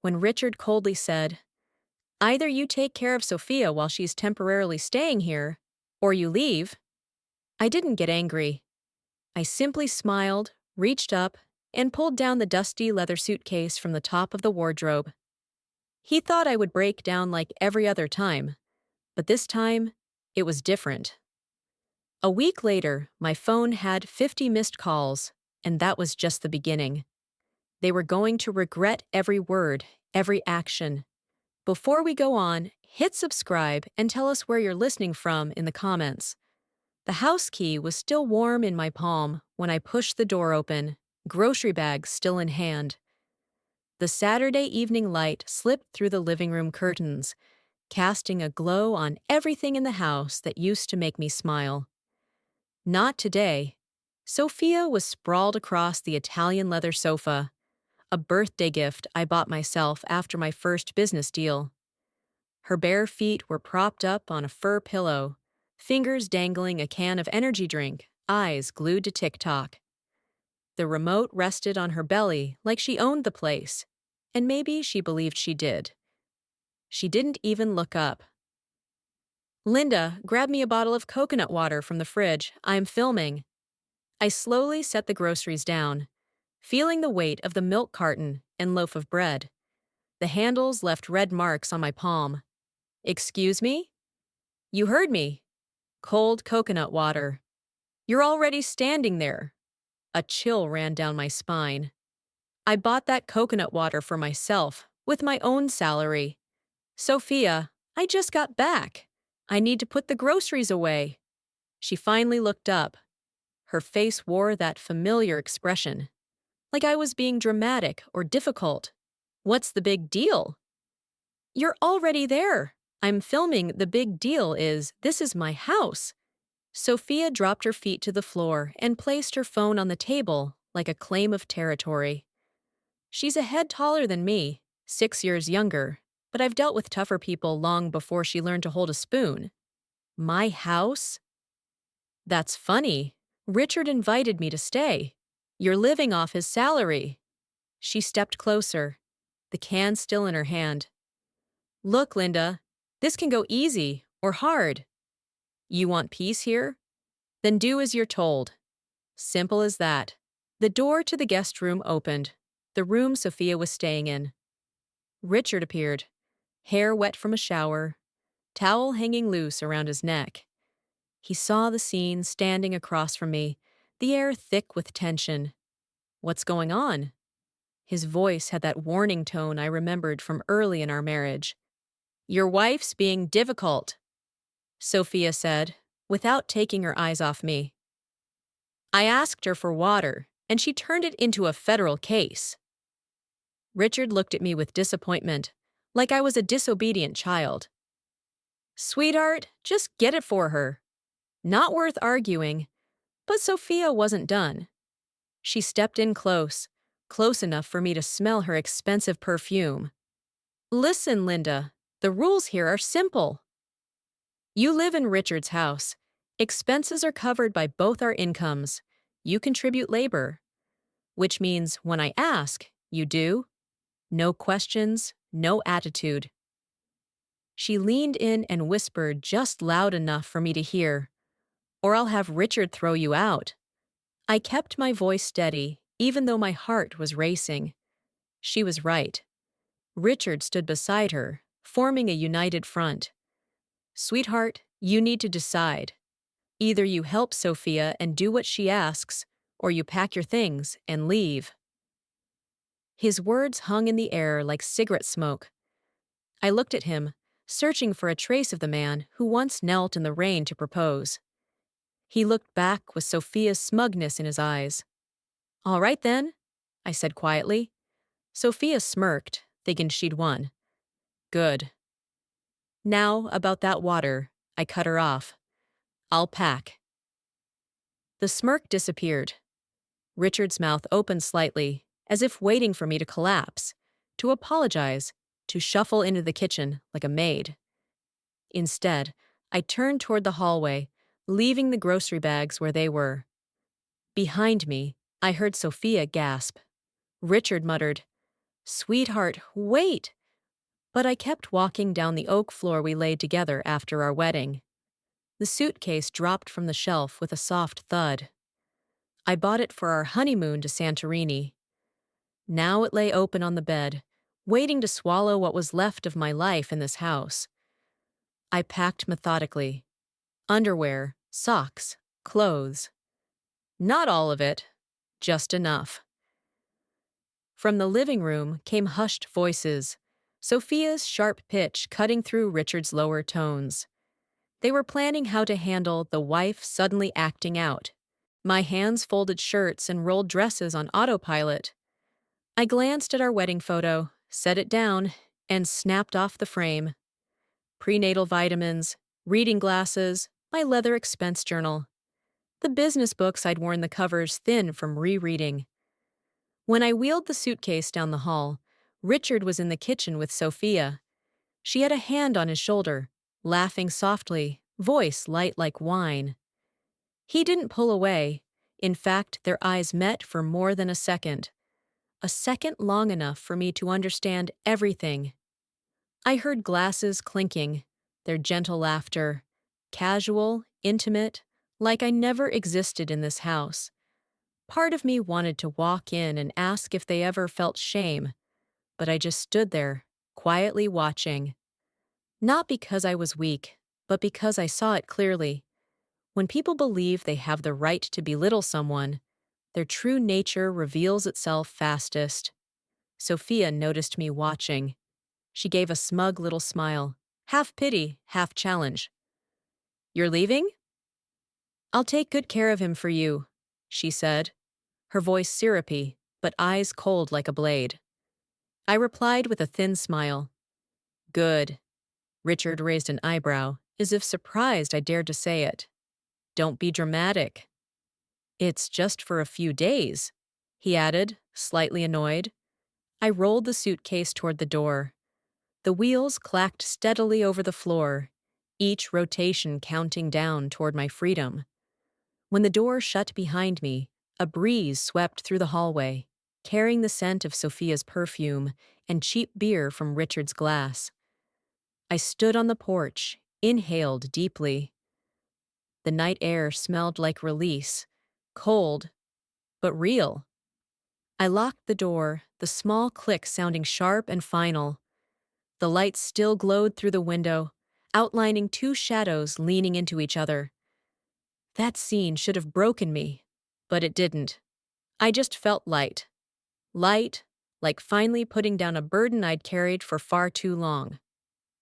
when Richard coldly said, "Either you take care of Sophia while she's temporarily staying here, or you leave." I didn't get angry. I simply smiled, reached up, and pulled down the dusty leather suitcase from the top of the wardrobe. He thought I would break down like every other time, but this time, it was different. A week later, my phone had 50 missed calls, and that was just the beginning. They were going to regret every word, every action. Before we go on, hit subscribe and tell us where you're listening from in the comments. The house key was still warm in my palm when I pushed the door open, grocery bag still in hand. The Saturday evening light slipped through the living room curtains, casting a glow on everything in the house that used to make me smile. Not today. Sophia was sprawled across the Italian leather sofa, a birthday gift I bought myself after my first business deal. Her bare feet were propped up on a fur pillow, fingers dangling a can of energy drink, eyes glued to TikTok. The remote rested on her belly like she owned the place, and maybe she believed she did. She didn't even look up. "Linda, grab me a bottle of coconut water from the fridge. I'm filming." I slowly set the groceries down, feeling the weight of the milk carton and loaf of bread. The handles left red marks on my palm. "Excuse me?" "You heard me. Cold coconut water." "You're already standing there." A chill ran down my spine. I bought that coconut water for myself, with my own salary. "Sophia, I just got back. I need to put the groceries away." She finally looked up. Her face wore that familiar expression, like I was being dramatic or difficult. "What's the big deal?" "You're already there. I'm filming. The big deal is, this is my house." Sophia dropped her feet to the floor and placed her phone on the table like a claim of territory. She's a head taller than me, 6 years younger, but I've dealt with tougher people long before she learned to hold a spoon. My house? That's funny. Richard invited me to stay. You're living off his salary. She stepped closer, the can still in her hand. "Look, Linda, this can go easy or hard. You want peace here? Then do as you're told." Simple as that. The door to the guest room opened, the room Sophia was staying in. Richard appeared, hair wet from a shower, towel hanging loose around his neck. He saw the scene standing across from me, the air thick with tension. "What's going on?" His voice had that warning tone I remembered from early in our marriage. "Your wife's being difficult," Sophia said, without taking her eyes off me. "I asked her for water, and she turned it into a federal case." Richard looked at me with disappointment, like I was a disobedient child. "Sweetheart, just get it for her." Not worth arguing, but Sophia wasn't done. She stepped in close enough for me to smell her expensive perfume. "Listen, Linda, the rules here are simple. You live in Richard's house. Expenses are covered by both our incomes. You contribute labor, which means when I ask, you do. No questions, no attitude." She leaned in and whispered just loud enough for me to hear, "Or I'll have Richard throw you out." I kept my voice steady, even though my heart was racing. She was right. Richard stood beside her, forming a united front. "Sweetheart, you need to decide. Either you help Sophia and do what she asks, or you pack your things and leave." His words hung in the air like cigarette smoke. I looked at him, searching for a trace of the man who once knelt in the rain to propose. He looked back with Sophia's smugness in his eyes. "All right then," I said quietly. Sophia smirked, thinking she'd won. "Good." "Now, about that water," I cut her off. "I'll pack." The smirk disappeared. Richard's mouth opened slightly, as if waiting for me to collapse, to apologize, to shuffle into the kitchen like a maid. Instead, I turned toward the hallway, leaving the grocery bags where they were. Behind me, I heard Sophia gasp. Richard muttered, "Sweetheart, wait!" But I kept walking down the oak floor we laid together after our wedding. The suitcase dropped from the shelf with a soft thud. I bought it for our honeymoon to Santorini. Now it lay open on the bed, waiting to swallow what was left of my life in this house. I packed methodically. Underwear, socks, clothes. Not all of it, just enough. From the living room came hushed voices, Sophia's sharp pitch cutting through Richard's lower tones. They were planning how to handle the wife suddenly acting out. My hands folded shirts and rolled dresses on autopilot. I glanced at our wedding photo, set it down, and snapped off the frame. Prenatal vitamins, reading glasses, my leather expense journal. The business books I'd worn the covers thin from rereading. When I wheeled the suitcase down the hall, Richard was in the kitchen with Sophia. She had a hand on his shoulder, laughing softly, voice light like wine. He didn't pull away. In fact, their eyes met for more than a second long enough for me to understand everything. I heard glasses clinking, their gentle laughter, casual, intimate, like I never existed in this house. Part of me wanted to walk in and ask if they ever felt shame, but I just stood there, quietly watching. Not because I was weak, but because I saw it clearly. When people believe they have the right to belittle someone, their true nature reveals itself fastest. Sophia noticed me watching. She gave a smug little smile, half pity, half challenge. "You're leaving?" "I'll take good care of him for you," she said, her voice syrupy, but eyes cold like a blade. I replied with a thin smile. "Good." Richard raised an eyebrow, as if surprised I dared to say it. "Don't be dramatic." "It's just for a few days," he added, slightly annoyed. I rolled the suitcase toward the door. The wheels clacked steadily over the floor, each rotation counting down toward my freedom. When the door shut behind me, a breeze swept through the hallway, carrying the scent of Sophia's perfume and cheap beer from Richard's glass. I stood on the porch, inhaled deeply. The night air smelled like release, cold, but real. I locked the door, the small click sounding sharp and final. The light still glowed through the window, outlining two shadows leaning into each other. That scene should have broken me, but it didn't. I just felt light. Light, like finally putting down a burden I'd carried for far too long.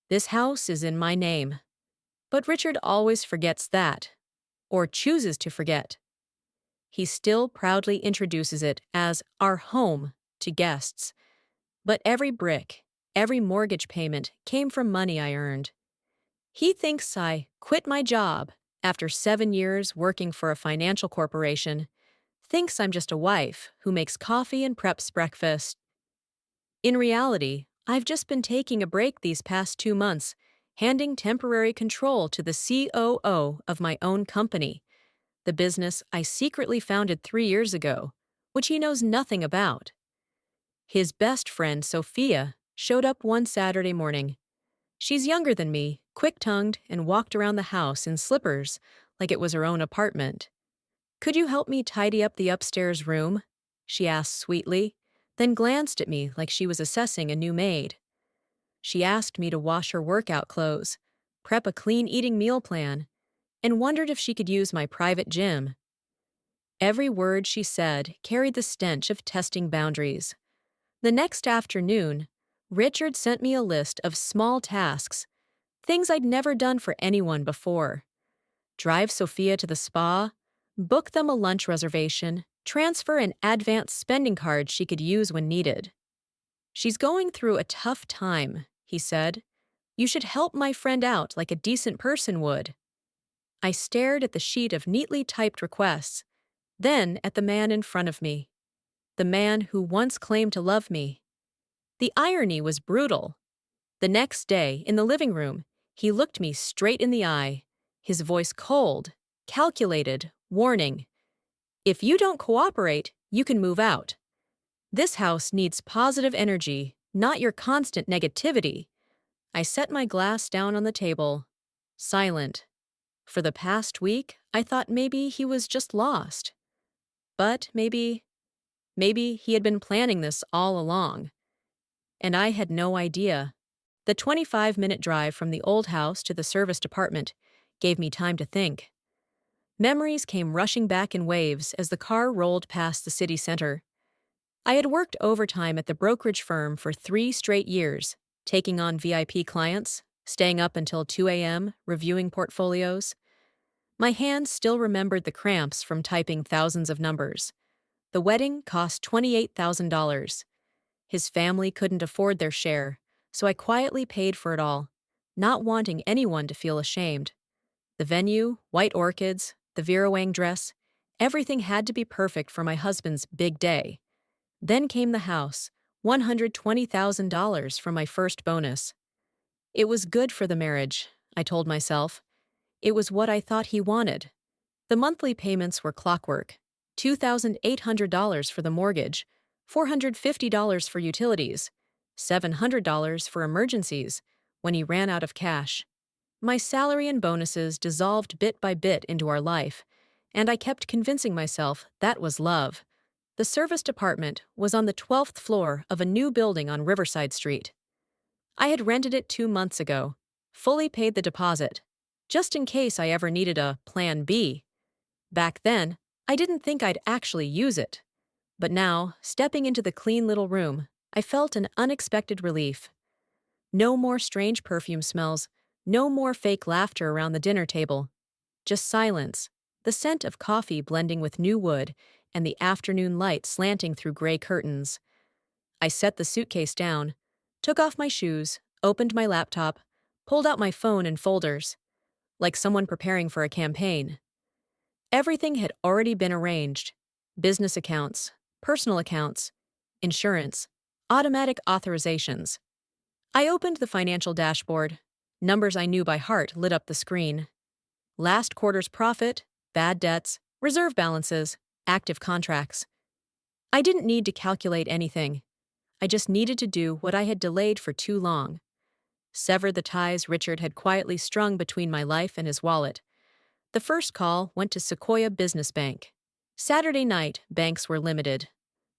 This house is in my name. But Richard always forgets that, or chooses to forget. He still proudly introduces it as our home to guests. But every brick, every mortgage payment came from money I earned. He thinks I quit my job after 7 years working for a financial corporation, thinks I'm just a wife who makes coffee and preps breakfast. In reality, I've just been taking a break these past 2 months, handing temporary control to the COO of my own company, the business I secretly founded 3 years ago, which he knows nothing about. His best friend, Sophia, showed up one Saturday morning. She's younger than me, quick-tongued, and walked around the house in slippers like it was her own apartment. "Could you help me tidy up the upstairs room?" she asked sweetly, then glanced at me like she was assessing a new maid. She asked me to wash her workout clothes, prep a clean eating meal plan, and wondered if she could use my private gym. Every word she said carried the stench of testing boundaries. The next afternoon, Richard sent me a list of small tasks, things I'd never done for anyone before. Drive Sophia to the spa, book them a lunch reservation, transfer an advance spending card she could use when needed. "She's going through a tough time," he said. "You should help my friend out like a decent person would." I stared at the sheet of neatly typed requests, then at the man in front of me. The man who once claimed to love me. The irony was brutal. The next day, in the living room, he looked me straight in the eye, his voice cold, calculated, warning. "If you don't cooperate, you can move out." This house needs positive energy, not your constant negativity. I set my glass down on the table, silent. For the past week, I thought maybe he was just lost. But maybe he had been planning this all along. And I had no idea. The 25-minute drive from the old house to the service department gave me time to think. Memories came rushing back in waves as the car rolled past the city center. I had worked overtime at the brokerage firm for 3 straight years, taking on VIP clients, staying up until 2 a.m., reviewing portfolios. My hands still remembered the cramps from typing thousands of numbers. The wedding cost $28,000. His family couldn't afford their share, so I quietly paid for it all, not wanting anyone to feel ashamed. The venue, white orchids, the Vera Wang dress, everything had to be perfect for my husband's big day. Then came the house, $120,000 from my first bonus. It was good for the marriage, I told myself. It was what I thought he wanted. The monthly payments were clockwork: $2,800 for the mortgage, $450 for utilities, $700 for emergencies when he ran out of cash. My salary and bonuses dissolved bit by bit into our life, and I kept convincing myself that was love. The service department was on the 12th floor of a new building on Riverside Street. I had rented it 2 months ago, fully paid the deposit, just in case I ever needed a plan B. Back then, I didn't think I'd actually use it. But now, stepping into the clean little room, I felt an unexpected relief. No more strange perfume smells, no more fake laughter around the dinner table. Just silence, the scent of coffee blending with new wood, and the afternoon light slanting through gray curtains. I set the suitcase down, took off my shoes, opened my laptop, pulled out my phone and folders, like someone preparing for a campaign. Everything had already been arranged: business accounts, personal accounts, insurance, automatic authorizations. I opened the financial dashboard. Numbers I knew by heart lit up the screen. Last quarter's profit, bad debts, reserve balances, active contracts. I didn't need to calculate anything. I just needed to do what I had delayed for too long: sever the ties Richard had quietly strung between my life and his wallet. The first call went to Sequoia Business Bank. Saturday night, banks were limited.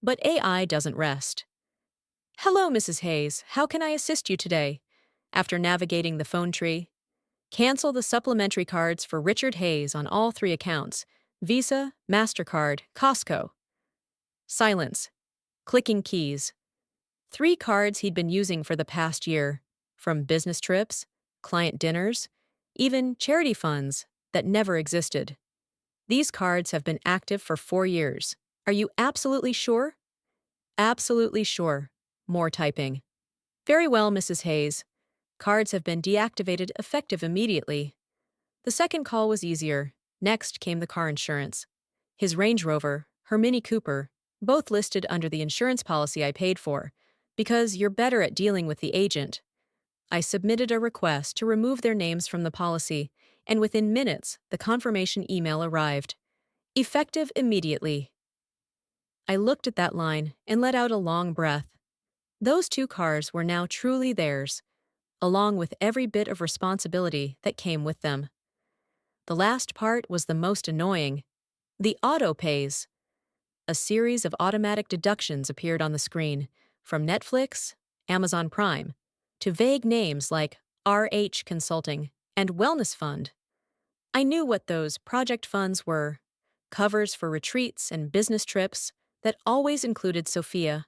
But AI doesn't rest. "Hello, Mrs. Hayes. How can I assist you today?" After navigating the phone tree, cancel the supplementary cards for Richard Hayes on all 3 accounts: Visa, MasterCard, Costco. Silence. Clicking keys. 3 cards he'd been using for the past year, from business trips, client dinners, even charity funds that never existed. "These cards have been active for 4 years. Are you absolutely sure?" "Absolutely sure." More typing. "Very well, Mrs. Hayes. Cards have been deactivated effective immediately." The second call was easier. Next came the car insurance. His Range Rover, her Mini Cooper, both listed under the insurance policy I paid for, because you're better at dealing with the agent. I submitted a request to remove their names from the policy, and within minutes, the confirmation email arrived. "Effective immediately." I looked at that line and let out a long breath. Those 2 cars were now truly theirs, along with every bit of responsibility that came with them. The last part was the most annoying: the auto pays. A series of automatic deductions appeared on the screen, from Netflix, Amazon Prime, to vague names like RH Consulting and Wellness Fund. I knew what those project funds were: covers for retreats and business trips that always included Sophia.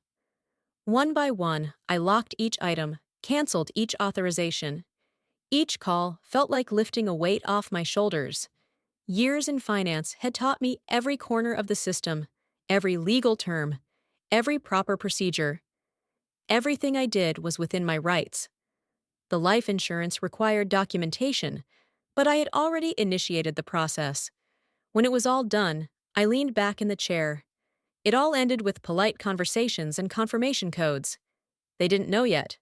One by one, I locked each item, canceled each authorization. Each call felt like lifting a weight off my shoulders. Years in finance had taught me every corner of the system, every legal term, every proper procedure. Everything I did was within my rights. The life insurance required documentation, but I had already initiated the process. When it was all done, I leaned back in the chair. It all ended with polite conversations and confirmation codes. They didn't know yet.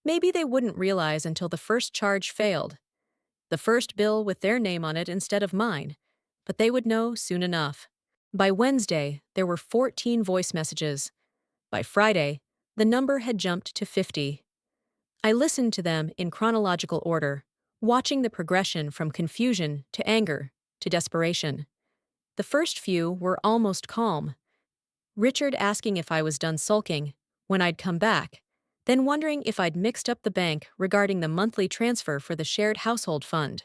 Maybe they wouldn't realize until the first charge failed. The first bill with their name on it instead of mine. But they would know soon enough. By Wednesday, there were 14 voice messages. By Friday, the number had jumped to 50. I listened to them in chronological order, watching the progression from confusion to anger to desperation. The first few were almost calm. Richard asking if I was done sulking, when I'd come back, then wondering if I'd mixed up the bank regarding the monthly transfer for the shared household fund.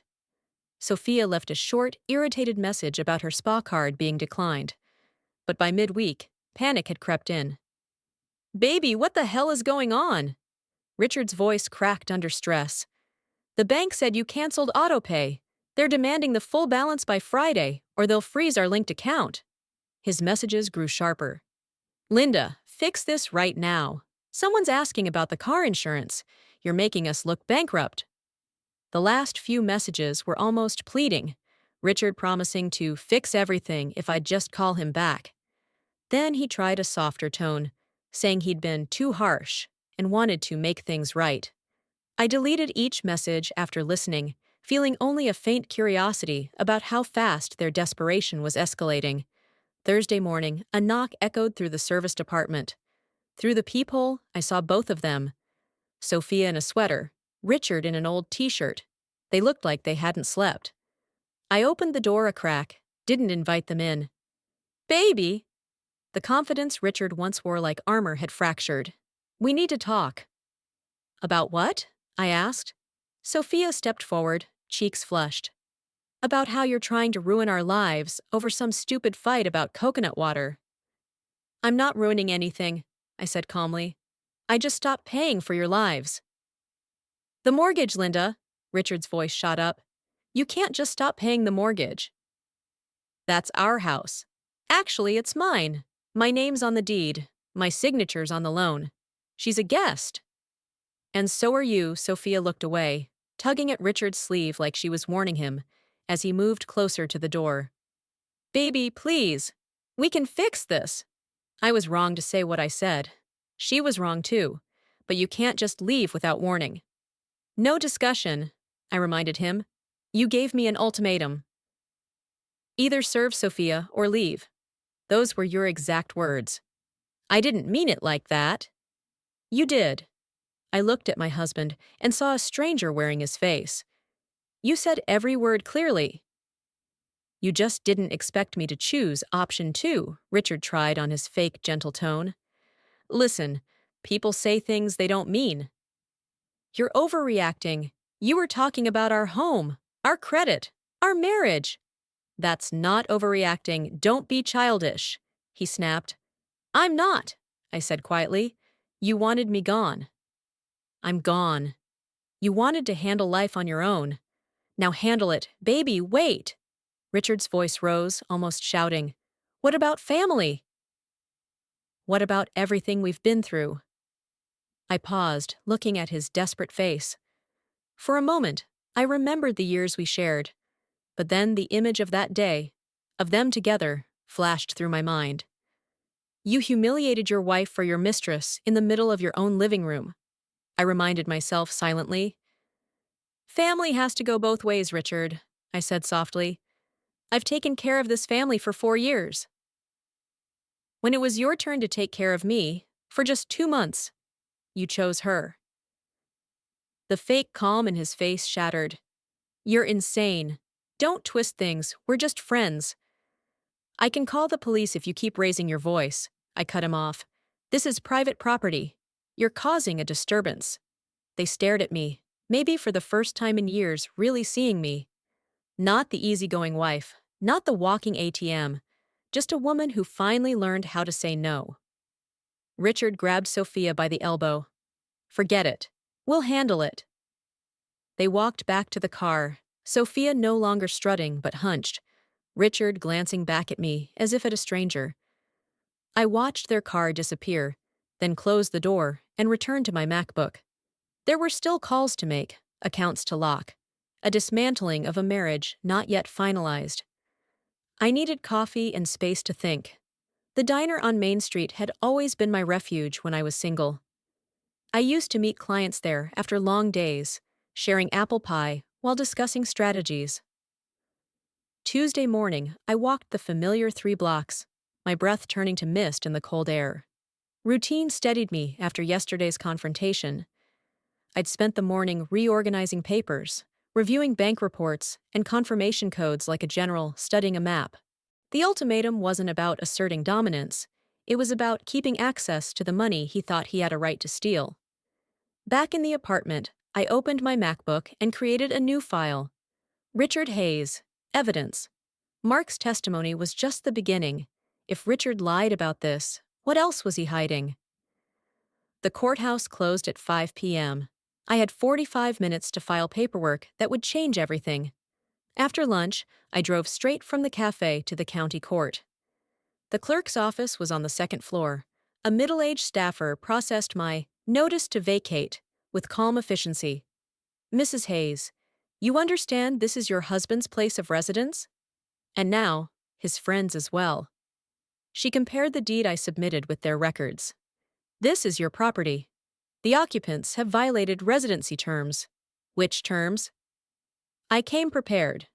Sophia left a short, irritated message about her spa card being declined. But by midweek, panic had crept in. "Baby, what the hell is going on?" Richard's voice cracked under stress. "The bank said you canceled autopay. They're demanding the full balance by Friday, or they'll freeze our linked account." His messages grew sharper. "Linda, fix this right now. Someone's asking about the car insurance. You're making us look bankrupt." The last few messages were almost pleading, Richard promising to fix everything if I'd just call him back. Then he tried a softer tone, saying he'd been too harsh and wanted to make things right. I deleted each message after listening, feeling only a faint curiosity about how fast their desperation was escalating. Thursday morning, a knock echoed through the service department. Through the peephole, I saw both of them. Sophia in a sweater, Richard in an old t-shirt. They looked like they hadn't slept. I opened the door a crack, didn't invite them in. "Baby!" The confidence Richard once wore like armor had fractured. "We need to talk." "About what?" I asked. Sophia stepped forward, cheeks flushed. "About how you're trying to ruin our lives over some stupid fight about coconut water." "I'm not ruining anything," I said calmly. "I just stopped paying for your lives." "The mortgage, Linda," Richard's voice shot up. "You can't just stop paying the mortgage." "That's our house. Actually, it's mine. My name's on the deed. My signature's on the loan. She's a guest." "And so are you." Sophia looked away, tugging at Richard's sleeve like she was warning him, as he moved closer to the door. "Baby, please. We can fix this." I was wrong to say what I said. She was wrong too, but you can't just leave without warning. "No discussion," I reminded him. "You gave me an ultimatum. Either serve Sophia or leave. Those were your exact words." "I didn't mean it like that." "You did." I looked at my husband and saw a stranger wearing his face. "You said every word clearly." "You just didn't expect me to choose option 2, Richard tried on his fake gentle tone. "Listen, people say things they don't mean." "You're overreacting. You were talking about our home, our credit, our marriage." "That's not overreacting. Don't be childish," he snapped. "I'm not," I said quietly. "You wanted me gone." "I'm gone. You wanted to handle life on your own. Now handle it. Baby, wait." Richard's voice rose, almost shouting. "What about family? What about everything we've been through?" I paused, looking at his desperate face. For a moment, I remembered the years we shared, but then the image of that day, of them together, flashed through my mind. "You humiliated your wife for your mistress in the middle of your own living room," I reminded myself silently. "Family has to go both ways, Richard," I said softly. "I've taken care of this family for 4 years. When it was your turn to take care of me, for just 2 months, you chose her." The fake calm in his face shattered. "You're insane. Don't twist things. We're just friends." "I can call the police if you keep raising your voice," I cut him off. "This is private property. You're causing a disturbance." They stared at me, maybe for the first time in years really seeing me. Not the easygoing wife, not the walking ATM, just a woman who finally learned how to say no. Richard grabbed Sophia by the elbow. "Forget it. We'll handle it." They walked back to the car, Sophia no longer strutting but hunched, Richard glancing back at me as if at a stranger. I watched their car disappear, then closed the door and returned to my MacBook. There were still calls to make, accounts to lock, a dismantling of a marriage not yet finalized. I needed coffee and space to think. The diner on Main Street had always been my refuge when I was single. I used to meet clients there after long days, sharing apple pie while discussing strategies. Tuesday morning, I walked the familiar 3 blocks, my breath turning to mist in the cold air. Routine steadied me after yesterday's confrontation. I'd spent the morning reorganizing papers, reviewing bank reports, and confirmation codes like a general studying a map. The ultimatum wasn't about asserting dominance, it was about keeping access to the money he thought he had a right to steal. Back in the apartment, I opened my MacBook and created a new file. Richard Hayes, Evidence. Mark's testimony was just the beginning. If Richard lied about this, what else was he hiding? The courthouse closed at 5 p.m. I had 45 minutes to file paperwork that would change everything. After lunch, I drove straight from the cafe to the county court. The clerk's office was on the second floor. A middle-aged staffer processed my notice to vacate with calm efficiency. Mrs. Hayes, you understand this is your husband's place of residence? And now, his friends as well. She compared the deed I submitted with their records. This is your property. The occupants have violated residency terms. Which terms? I came prepared.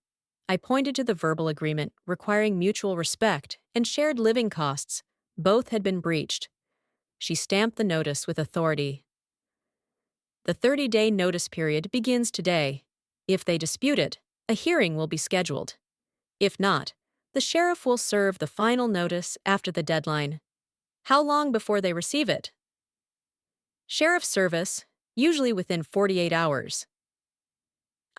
I pointed to the verbal agreement requiring mutual respect and shared living costs. Both had been breached. She stamped the notice with authority. The 30-day notice period begins today. If they dispute it, a hearing will be scheduled. If not, the sheriff will serve the final notice after the deadline. How long before they receive it? Sheriff's service, usually within 48 hours.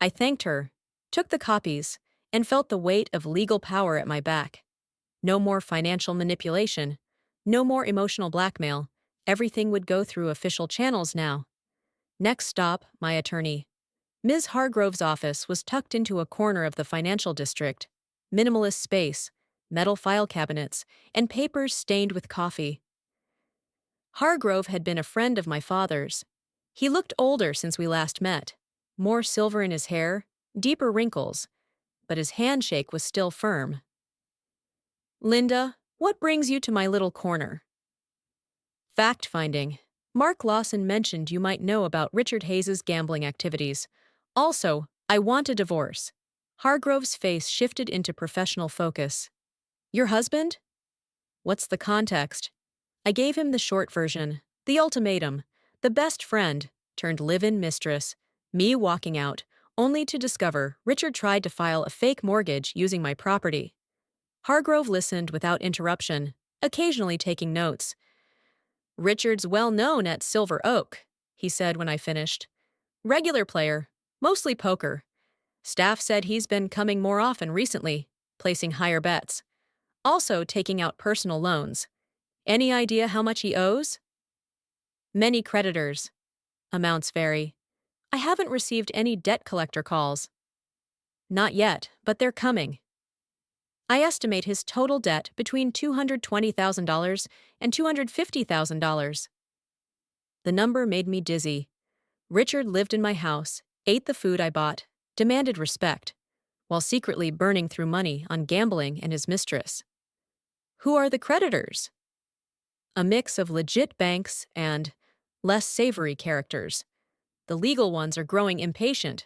I thanked her, took the copies, and felt the weight of legal power at my back. No more financial manipulation, no more emotional blackmail. Everything would go through official channels now. Next stop, my attorney. Ms. Hargrove's office was tucked into a corner of the financial district. Minimalist space, metal file cabinets, and papers stained with coffee. Hargrove had been a friend of my father's. He looked older since we last met, more silver in his hair, deeper wrinkles, but his handshake was still firm. Linda, what brings you to my little corner? Fact-finding. Mark Lawson mentioned you might know about Richard Hayes's gambling activities. Also, I want a divorce. Hargrove's face shifted into professional focus. Your husband? What's the context? I gave him the short version, the ultimatum, the best friend turned live-in mistress, me walking out, only to discover Richard tried to file a fake mortgage using my property. Hargrove listened without interruption, occasionally taking notes. Richard's well known at Silver Oak, he said when I finished. Regular player, mostly poker. Staff said he's been coming more often recently, placing higher bets. Also taking out personal loans. Any idea how much he owes? Many creditors. Amounts vary. I haven't received any debt collector calls. Not yet, but they're coming. I estimate his total debt between $220,000 and $250,000. The number made me dizzy. Richard lived in my house, ate the food I bought, demanded respect, while secretly burning through money on gambling and his mistress. Who are the creditors? A mix of legit banks and less savory characters. The legal ones are growing impatient.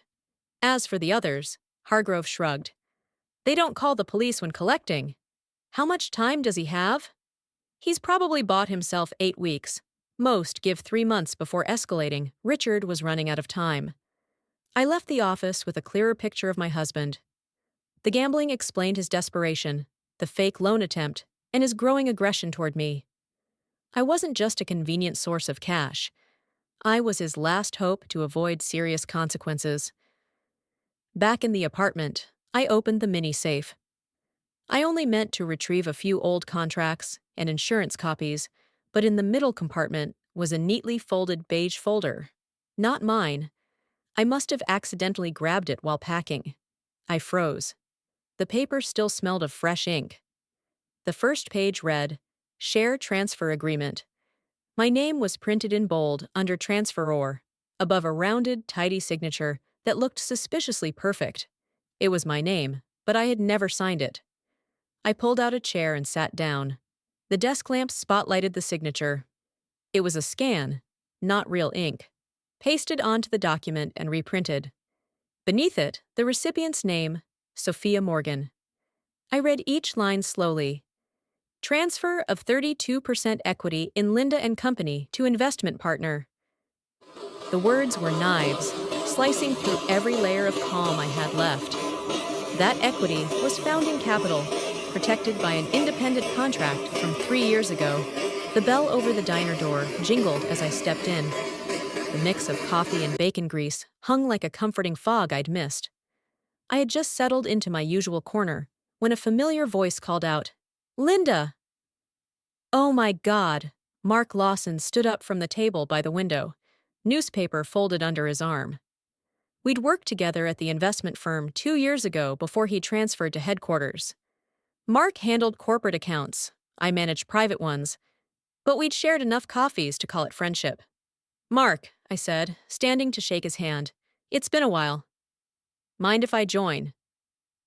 As for the others, Hargrove shrugged. They don't call the police when collecting. How much time does he have? He's probably bought himself 8 weeks. Most give 3 months before escalating. Richard was running out of time. I left the office with a clearer picture of my husband. The gambling explained his desperation, the fake loan attempt, and his growing aggression toward me. I wasn't just a convenient source of cash. I was his last hope to avoid serious consequences. Back in the apartment, I opened the mini safe. I only meant to retrieve a few old contracts and insurance copies, but in the middle compartment was a neatly folded beige folder. Not mine. I must have accidentally grabbed it while packing. I froze. The paper still smelled of fresh ink. The first page read, Share Transfer Agreement. My name was printed in bold under transferor, above a rounded, tidy signature that looked suspiciously perfect. It was my name, but I had never signed it. I pulled out a chair and sat down. The desk lamp spotlighted the signature. It was a scan, not real ink. Pasted onto the document and reprinted. Beneath it, the recipient's name, Sophia Morgan. I read each line slowly. Transfer of 32% equity in Linda and Company to investment partner. The words were knives, slicing through every layer of calm I had left. That equity was founding capital, protected by an independent contract from 3 years ago. The bell over the diner door jingled as I stepped in. The mix of coffee and bacon grease hung like a comforting fog I'd missed. I had just settled into my usual corner when a familiar voice called out, "Linda!" Oh my God! Mark Lawson stood up from the table by the window, newspaper folded under his arm. We'd worked together at the investment firm 2 years ago before he transferred to headquarters. Mark handled corporate accounts, I managed private ones, but we'd shared enough coffees to call it friendship. "Mark," I said, standing to shake his hand, "it's been a while. Mind if I join?"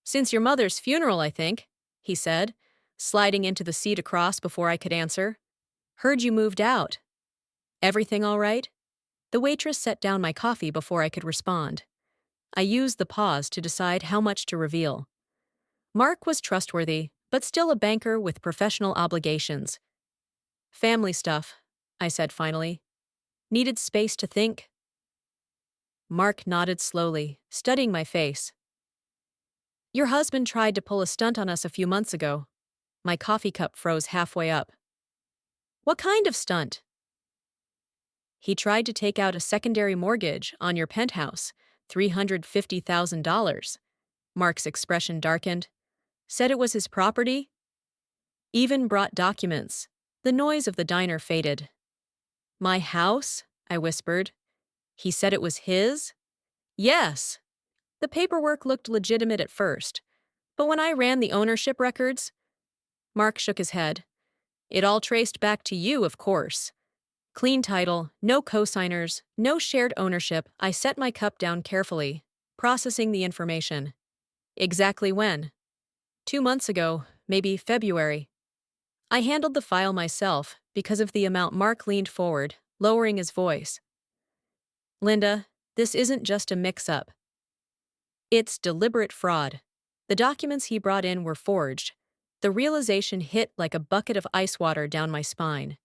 "Since your mother's funeral, I think," he said, sliding into the seat across before I could answer. "Heard you moved out. Everything all right?" The waitress set down my coffee before I could respond. I used the pause to decide how much to reveal. Mark was trustworthy, but still a banker with professional obligations. "Family stuff," I said finally. "Needed space to think." Mark nodded slowly, studying my face. "Your husband tried to pull a stunt on us a few months ago." My coffee cup froze halfway up. "What kind of stunt?" "He tried to take out a secondary mortgage on your penthouse, $350,000. Mark's expression darkened. "Said it was his property? Even brought documents." The noise of the diner faded. "My house?" I whispered. "He said it was his?" "Yes." The paperwork looked legitimate at first, but when I ran the ownership records, Mark shook his head. "It all traced back to you, of course. Clean title, no co-signers, no shared ownership." I set my cup down carefully, processing the information. "Exactly when?" 2 months ago, maybe February. I handled the file myself because of the amount. Mark leaned forward, lowering his voice. "Linda, this isn't just a mix-up. It's deliberate fraud. The documents he brought in were forged." The realization hit like a bucket of ice water down my spine.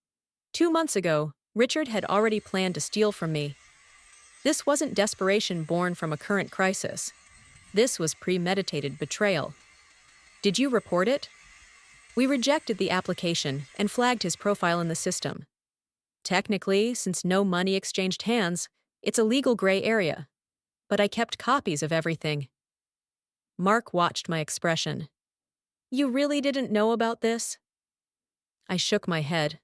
2 months ago, Richard had already planned to steal from me. This wasn't desperation born from a current crisis. This was premeditated betrayal. "Did you report it?" "We rejected the application and flagged his profile in the system. Technically, since no money exchanged hands, it's a legal gray area. But I kept copies of everything." Mark watched my expression. "You really didn't know about this?" I shook my head,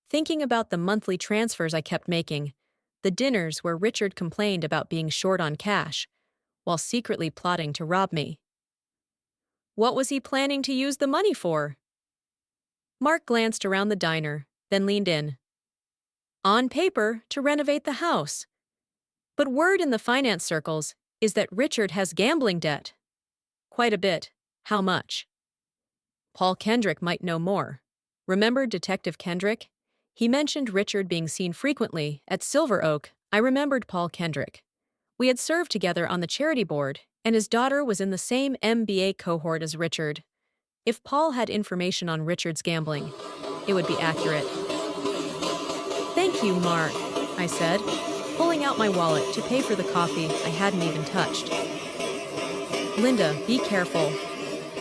thinking about the monthly transfers I kept making, the dinners where Richard complained about being short on cash, while secretly plotting to rob me. "What was he planning to use the money for?" Mark glanced around the diner, then leaned in. "On paper, to renovate the house. But word in the finance circles is that Richard has gambling debt." "Quite a bit. How much?" "Paul Kendrick might know more. Remember Detective Kendrick? He mentioned Richard being seen frequently at Silver Oak." I remembered Paul Kendrick. We had served together on the charity board, and his daughter was in the same MBA cohort as Richard. If Paul had information on Richard's gambling, it would be accurate. "Thank you, Mark," I said, pulling out my wallet to pay for the coffee I hadn't even touched. "Linda, be careful."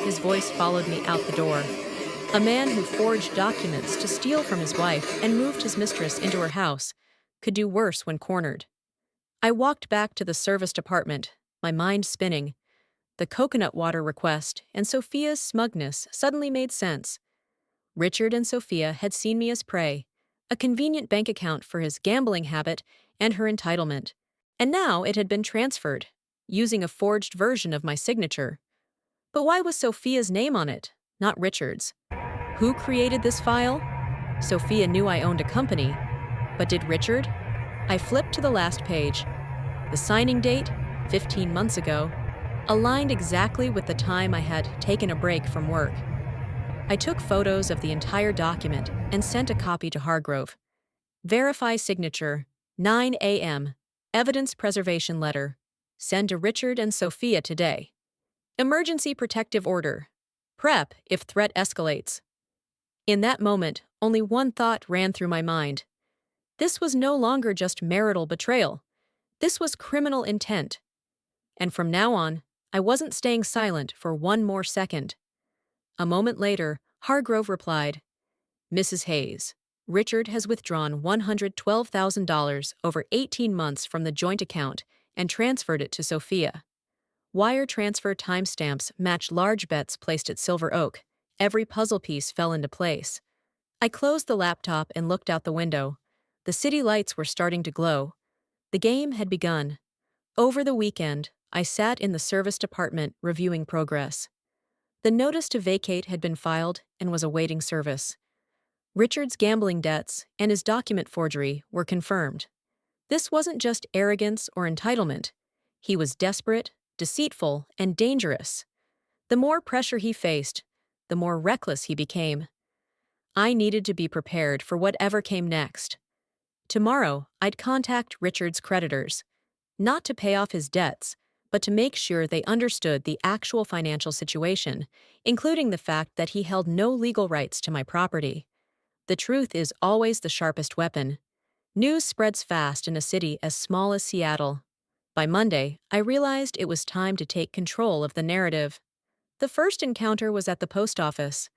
His voice followed me out the door. A man who forged documents to steal from his wife and moved his mistress into her house could do worse when cornered. I walked back to the service department, my mind spinning. The coconut water request and Sophia's smugness suddenly made sense. Richard and Sophia had seen me as prey, a convenient bank account for his gambling habit and her entitlement, and now it had been transferred, using a forged version of my signature. But why was Sophia's name on it, not Richard's? Who created this file? Sophia knew I owned a company, but did Richard? I flipped to the last page. The signing date, 15 months ago, aligned exactly with the time I had taken a break from work. I took photos of the entire document and sent a copy to Hargrove. Verify signature, 9 a.m., evidence preservation letter. Send to Richard and Sophia today. Emergency protective order. Prep if threat escalates. In that moment, only one thought ran through my mind. This was no longer just marital betrayal. This was criminal intent. And from now on, I wasn't staying silent for one more second. A moment later, Hargrove replied, Mrs. Hayes, Richard has withdrawn $112,000 over 18 months from the joint account and transferred it to Sophia. Wire transfer timestamps match large bets placed at Silver Oak. Every puzzle piece fell into place. I closed the laptop and looked out the window. The city lights were starting to glow. The game had begun. Over the weekend, I sat in the service department reviewing progress. The notice to vacate had been filed and was awaiting service. Richard's gambling debts and his document forgery were confirmed. This wasn't just arrogance or entitlement. He was desperate, deceitful, and dangerous. The more pressure he faced, the more reckless he became. I needed to be prepared for whatever came next. Tomorrow, I'd contact Richard's creditors, not to pay off his debts, but to make sure they understood the actual financial situation, including the fact that he held no legal rights to my property. The truth is always the sharpest weapon. News spreads fast in a city as small as Seattle. By Monday, I realized it was time to take control of the narrative. The first encounter was at the post office.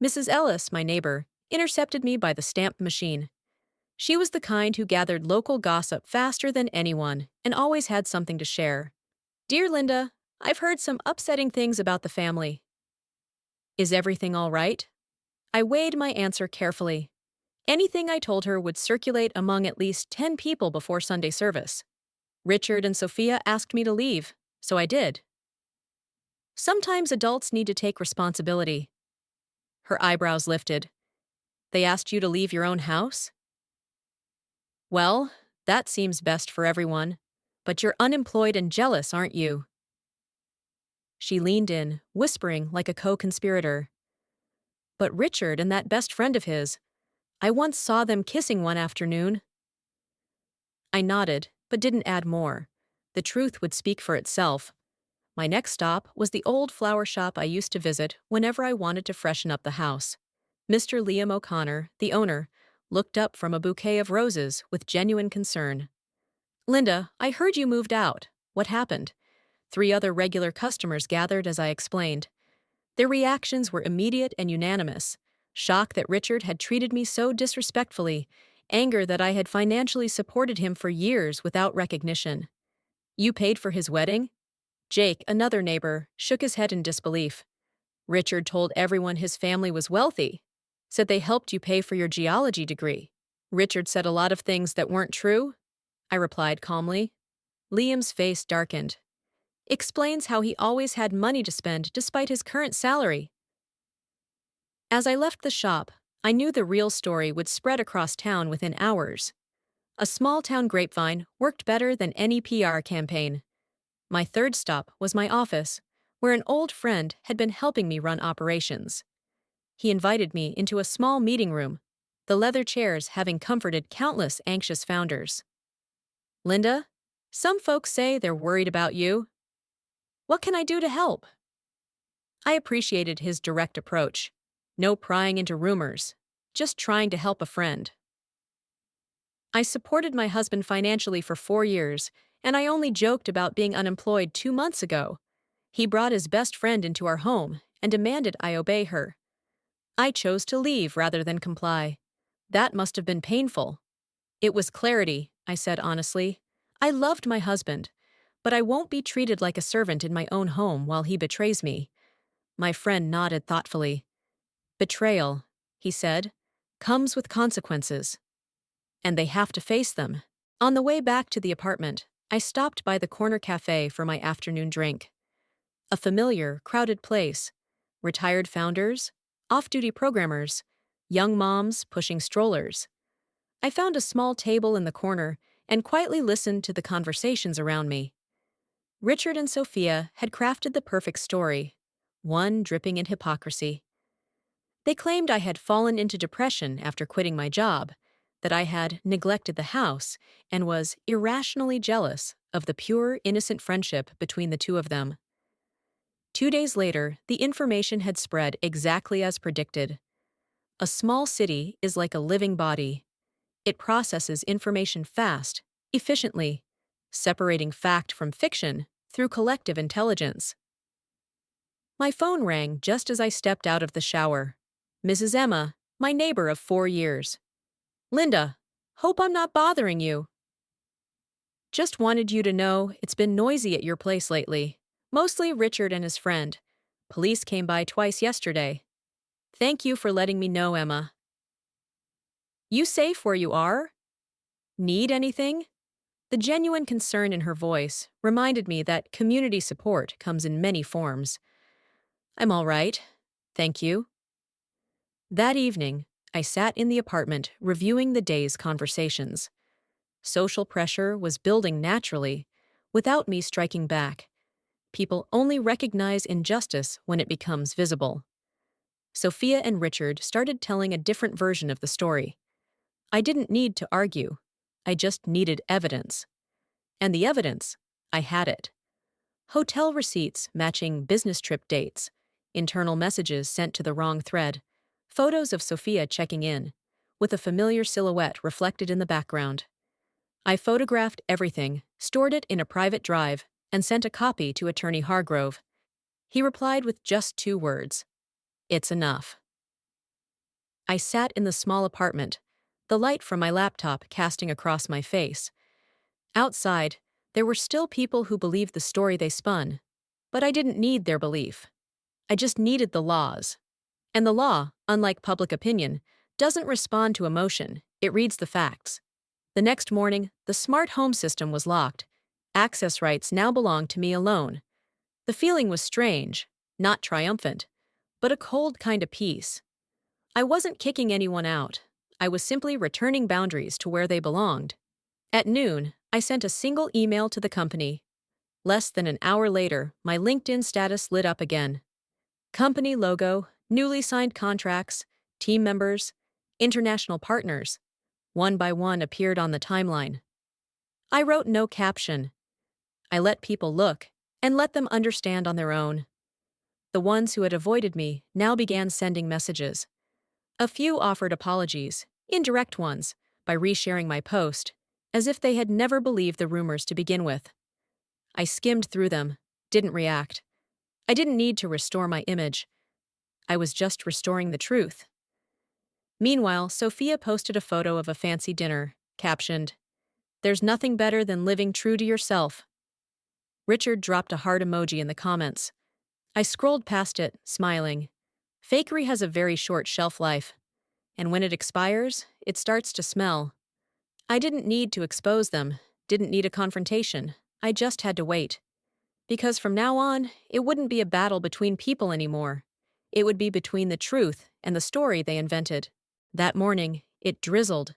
Mrs. Ellis, my neighbor, intercepted me by the stamp machine. She was the kind who gathered local gossip faster than anyone and always had something to share. Dear Linda, I've heard some upsetting things about the family. Is everything all right? I weighed my answer carefully. Anything I told her would circulate among at least 10 people before Sunday service. Richard and Sophia asked me to leave, so I did. Sometimes adults need to take responsibility. Her eyebrows lifted. They asked you to leave your own house? Well, that seems best for everyone. But you're unemployed and jealous, aren't you? She leaned in, whispering like a co-conspirator. But Richard and that best friend of his, I once saw them kissing one afternoon. I nodded, but didn't add more. The truth would speak for itself. My next stop was the old flower shop I used to visit whenever I wanted to freshen up the house. Mr. Liam O'Connor, the owner, looked up from a bouquet of roses with genuine concern. Linda, I heard you moved out. What happened? 3 other regular customers gathered as I explained. Their reactions were immediate and unanimous. Shock that Richard had treated me so disrespectfully, anger that I had financially supported him for years without recognition. You paid for his wedding? Jake, another neighbor, shook his head in disbelief. Richard told everyone his family was wealthy. Said they helped you pay for your geology degree. Richard said a lot of things that weren't true, I replied calmly. Liam's face darkened. Explains how he always had money to spend despite his current salary. As I left the shop, I knew the real story would spread across town within hours. A small-town grapevine worked better than any PR campaign. My third stop was my office, where an old friend had been helping me run operations. He invited me into a small meeting room, the leather chairs having comforted countless anxious founders. Linda, some folks say they're worried about you. What can I do to help? I appreciated his direct approach. No prying into rumors, just trying to help a friend. I supported my husband financially for 4 years, and I only joked about being unemployed 2 months ago. He brought his best friend into our home and demanded I obey her. I chose to leave rather than comply. That must have been painful. It was clarity, I said honestly. I loved my husband, but I won't be treated like a servant in my own home while he betrays me. My friend nodded thoughtfully. Betrayal, he said, comes with consequences. And they have to face them. On the way back to the apartment, I stopped by the corner cafe for my afternoon drink. A familiar, crowded place. Retired founders, off-duty programmers, young moms pushing strollers. I found a small table in the corner and quietly listened to the conversations around me. Richard and Sophia had crafted the perfect story, one dripping in hypocrisy. They claimed I had fallen into depression after quitting my job, that I had neglected the house and was irrationally jealous of the pure, innocent friendship between the two of them. 2 days later, the information had spread exactly as predicted. A small city is like a living body. It processes information fast, efficiently, separating fact from fiction through collective intelligence. My phone rang just as I stepped out of the shower. Mrs. Emma, my neighbor of 4 years. Linda, hope I'm not bothering you. Just wanted you to know it's been noisy at your place lately. Mostly Richard and his friend. Police came by twice yesterday. Thank you for letting me know, Emma. You safe where you are? Need anything? The genuine concern in her voice reminded me that community support comes in many forms. I'm all right. Thank you. That evening, I sat in the apartment reviewing the day's conversations. Social pressure was building naturally, without me striking back. People only recognize injustice when it becomes visible. Sophia and Richard started telling a different version of the story. I didn't need to argue. I just needed evidence. And the evidence, I had it. Hotel receipts matching business trip dates, internal messages sent to the wrong thread, photos of Sophia checking in, with a familiar silhouette reflected in the background. I photographed everything, stored it in a private drive, and sent a copy to Attorney Hargrove. He replied with just 2 words. It's enough. I sat in the small apartment, the light from my laptop casting across my face. Outside, there were still people who believed the story they spun, but I didn't need their belief. I just needed the laws. And the law, unlike public opinion, doesn't respond to emotion, it reads the facts. The next morning, the smart home system was locked. Access rights now belonged to me alone. The feeling was strange, not triumphant, but a cold kind of peace. I wasn't kicking anyone out. I was simply returning boundaries to where they belonged. At noon, I sent a single email to the company. Less than an hour later, my LinkedIn status lit up again. Company logo, newly signed contracts, team members, international partners. One by one appeared on the timeline. I wrote no caption. I let people look and let them understand on their own. The ones who had avoided me now began sending messages. A few offered apologies, indirect ones, by resharing my post, as if they had never believed the rumors to begin with. I skimmed through them, didn't react. I didn't need to restore my image. I was just restoring the truth. Meanwhile, Sophia posted a photo of a fancy dinner, captioned, "There's nothing better than living true to yourself." Richard dropped a heart emoji in the comments. I scrolled past it, smiling. Fakery has a very short shelf life, and when it expires, it starts to smell. I didn't need to expose them, didn't need a confrontation. I just had to wait. Because from now on, it wouldn't be a battle between people anymore. It would be between the truth and the story they invented. That morning, it drizzled.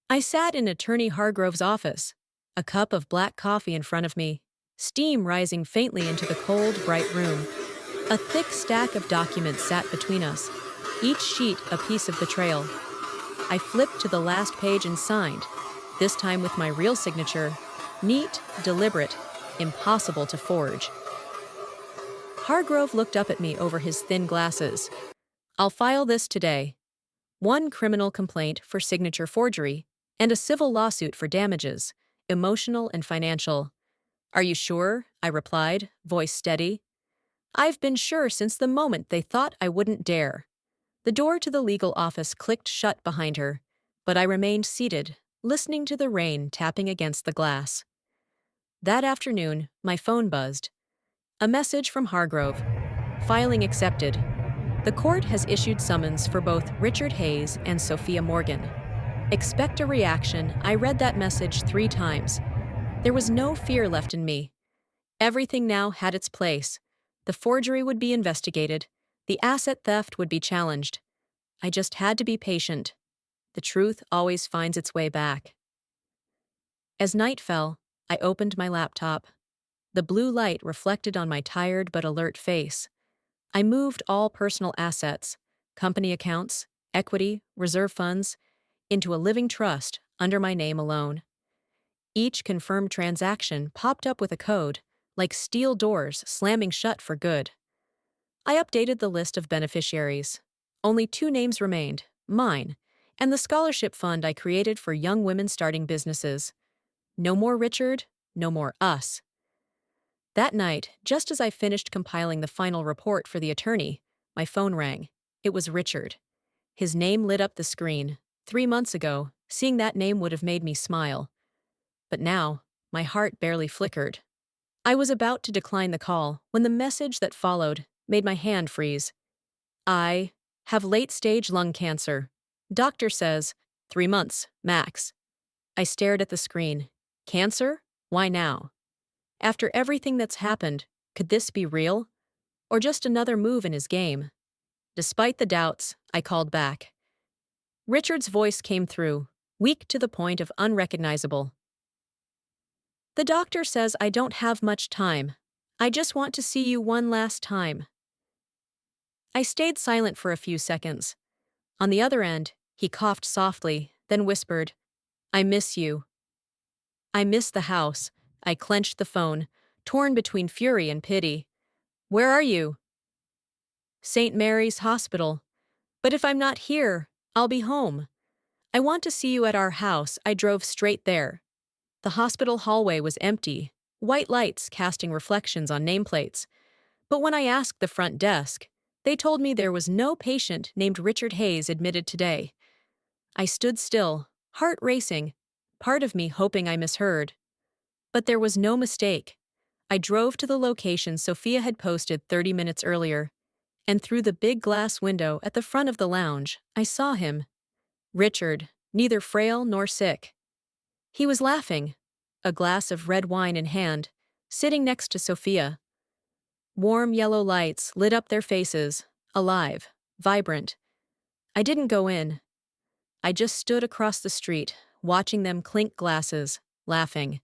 I sat in Attorney Hargrove's office, a cup of black coffee in front of me, steam rising faintly into the cold, bright room. A thick stack of documents sat between us, each sheet a piece of betrayal. I flipped to the last page and signed, this time with my real signature, neat, deliberate, impossible to forge. Hargrove looked up at me over his thin glasses. I'll file this today. 1 criminal complaint for signature forgery, and a civil lawsuit for damages, emotional and financial. Are you sure? I replied, voice steady. I've been sure since the moment they thought I wouldn't dare. The door to the legal office clicked shut behind her, but I remained seated, listening to the rain tapping against the glass. That afternoon, my phone buzzed. A message from Hargrove. Filing accepted. The court has issued summons for both Richard Hayes and Sophia Morgan. Expect a reaction. I read that message 3 times. There was no fear left in me. Everything now had its place. The forgery would be investigated. The asset theft would be challenged. I just had to be patient. The truth always finds its way back. As night fell, I opened my laptop. The blue light reflected on my tired but alert face. I moved all personal assets, company accounts, equity, reserve funds, into a living trust under my name alone. Each confirmed transaction popped up with a code, like steel doors slamming shut for good. I updated the list of beneficiaries. Only two names remained, mine, and the scholarship fund I created for young women starting businesses. No more Richard, no more us. That night, just as I finished compiling the final report for the attorney, my phone rang. It was Richard. His name lit up the screen. 3 months ago, seeing that name would have made me smile. But now, my heart barely flickered. I was about to decline the call when the message that followed made my hand freeze. I have late-stage lung cancer. Doctor says 3 months, max. I stared at the screen. Cancer? Why now? After everything that's happened, could this be real? Or just another move in his game? Despite the doubts, I called back. Richard's voice came through, weak to the point of unrecognizable. The doctor says I don't have much time. I just want to see you one last time. I stayed silent for a few seconds. On the other end, he coughed softly, then whispered, I miss you. I miss the house. I clenched the phone, torn between fury and pity. Where are you? St. Mary's Hospital. But if I'm not here, I'll be home. I want to see you at our house. I drove straight there. The hospital hallway was empty, white lights casting reflections on nameplates. But when I asked the front desk, they told me there was no patient named Richard Hayes admitted today. I stood still, heart racing, part of me hoping I misheard. But there was no mistake. I drove to the location Sophia had posted 30 minutes earlier, and through the big glass window at the front of the lounge, I saw him. Richard, neither frail nor sick. He was laughing, a glass of red wine in hand, sitting next to Sophia. Warm yellow lights lit up their faces, alive, vibrant. I didn't go in. I just stood across the street, watching them clink glasses, laughing.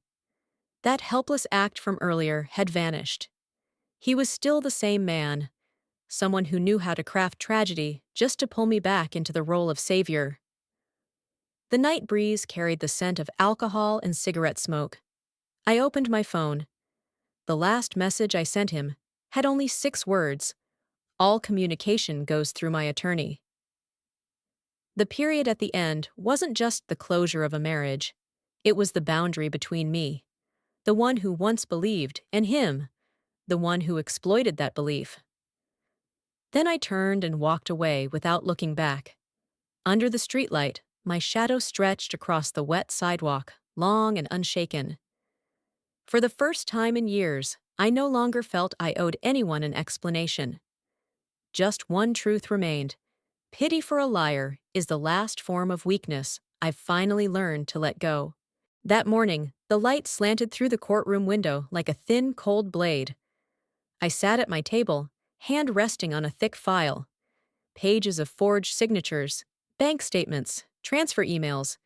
That helpless act from earlier had vanished. He was still the same man, someone who knew how to craft tragedy just to pull me back into the role of savior. The night breeze carried the scent of alcohol and cigarette smoke. I opened my phone. The last message I sent him had only 6 words. All communication goes through my attorney. The period at the end wasn't just the closure of a marriage. It was the boundary between me, the one who once believed, and him, the one who exploited that belief. Then I turned and walked away without looking back. Under the streetlight, my shadow stretched across the wet sidewalk, long and unshaken. For the first time in years, I no longer felt I owed anyone an explanation. Just one truth remained. Pity for a liar is the last form of weakness I've finally learned to let go. That morning, the light slanted through the courtroom window like a thin, cold blade. I sat at my table, hand resting on a thick file. Pages of forged signatures, bank statements, transfer emails,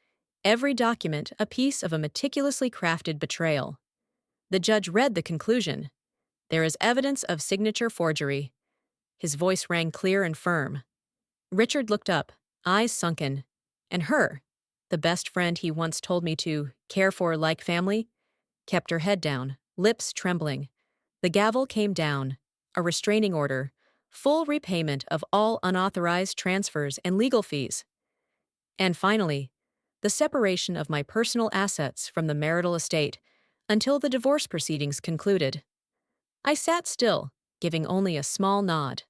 every document a piece of a meticulously crafted betrayal. The judge read the conclusion. There is evidence of signature forgery. His voice rang clear and firm. Richard looked up, eyes sunken. And her, the best friend he once told me to care for like family, kept her head down, lips trembling. The gavel came down, a restraining order, full repayment of all unauthorized transfers and legal fees. And finally, the separation of my personal assets from the marital estate until the divorce proceedings concluded. I sat still, giving only a small nod.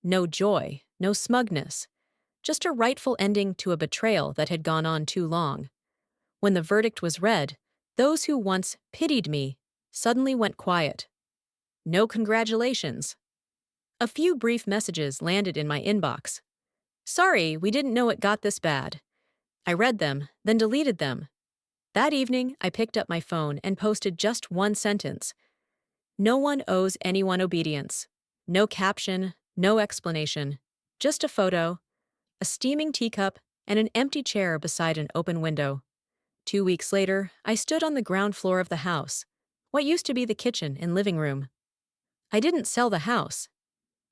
No joy, no smugness, just a rightful ending to a betrayal that had gone on too long. When the verdict was read, those who once pitied me suddenly went quiet. No congratulations. A few brief messages landed in my inbox. Sorry, we didn't know it got this bad. I read them, then deleted them. That evening, I picked up my phone and posted just one sentence. No one owes anyone obedience. No caption, no explanation. Just a photo, a steaming teacup, and an empty chair beside an open window. 2 weeks later, I stood on the ground floor of the house, what used to be the kitchen and living room. I didn't sell the house.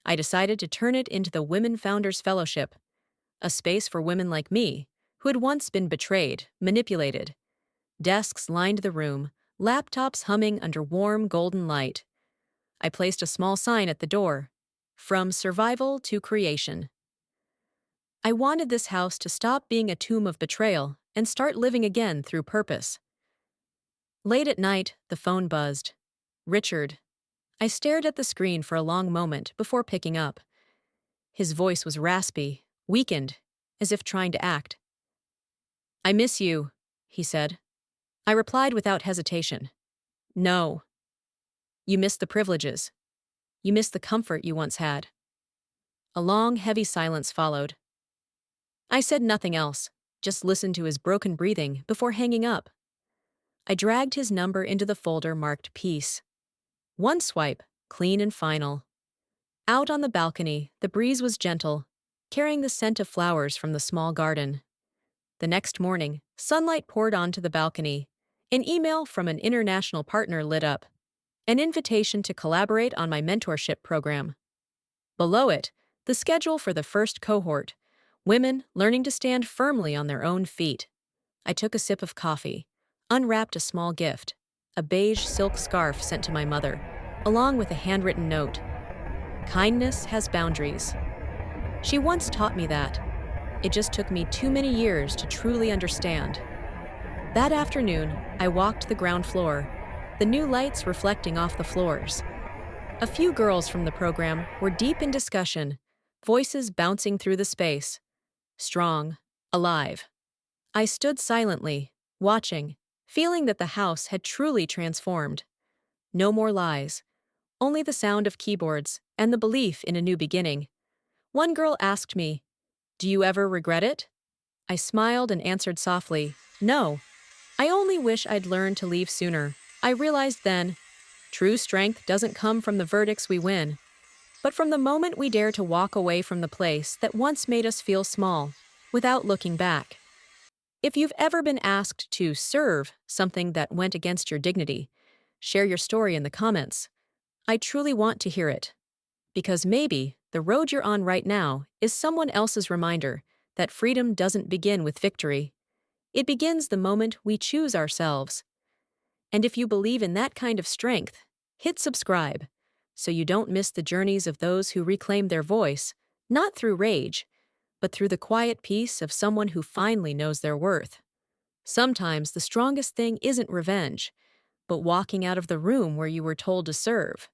I decided to turn it into the Women Founders Fellowship, a space for women like me, who had once been betrayed, manipulated. Desks lined the room, laptops humming under warm golden light. I placed a small sign at the door. From survival to creation. I wanted this house to stop being a tomb of betrayal and start living again through purpose. Late at night, the phone buzzed. Richard. I stared at the screen for a long moment before picking up. His voice was raspy, weakened, as if trying to act. "I miss you," he said. I replied without hesitation. "No. You miss the privileges. You miss the comfort you once had." A long, heavy silence followed. I said nothing else, just listened to his broken breathing before hanging up. I dragged his number into the folder marked Peace. One swipe, clean and final. Out on the balcony, the breeze was gentle, carrying the scent of flowers from the small garden. The next morning, sunlight poured onto the balcony. An email from an international partner lit up. An invitation to collaborate on my mentorship program. Below it, the schedule for the first cohort, women learning to stand firmly on their own feet. I took a sip of coffee, unwrapped a small gift, a beige silk scarf sent to my mother, along with a handwritten note. Kindness has boundaries. She once taught me that. It just took me too many years to truly understand. That afternoon, I walked the ground floor, the new lights reflecting off the floors. A few girls from the program were deep in discussion, voices bouncing through the space. Strong, alive. I stood silently, watching, feeling that the house had truly transformed. No more lies, only the sound of keyboards and the belief in a new beginning. One girl asked me, "Do you ever regret it?" I smiled and answered softly, "No. I only wish I'd learned to leave sooner." I realized then, true strength doesn't come from the verdicts we win, but from the moment we dare to walk away from the place that once made us feel small, without looking back. If you've ever been asked to serve something that went against your dignity, share your story in the comments. I truly want to hear it. Because maybe the road you're on right now is someone else's reminder that freedom doesn't begin with victory. It begins the moment we choose ourselves. And if you believe in that kind of strength, hit subscribe so you don't miss the journeys of those who reclaim their voice, not through rage, but through the quiet peace of someone who finally knows their worth. Sometimes the strongest thing isn't revenge, but walking out of the room where you were told to serve.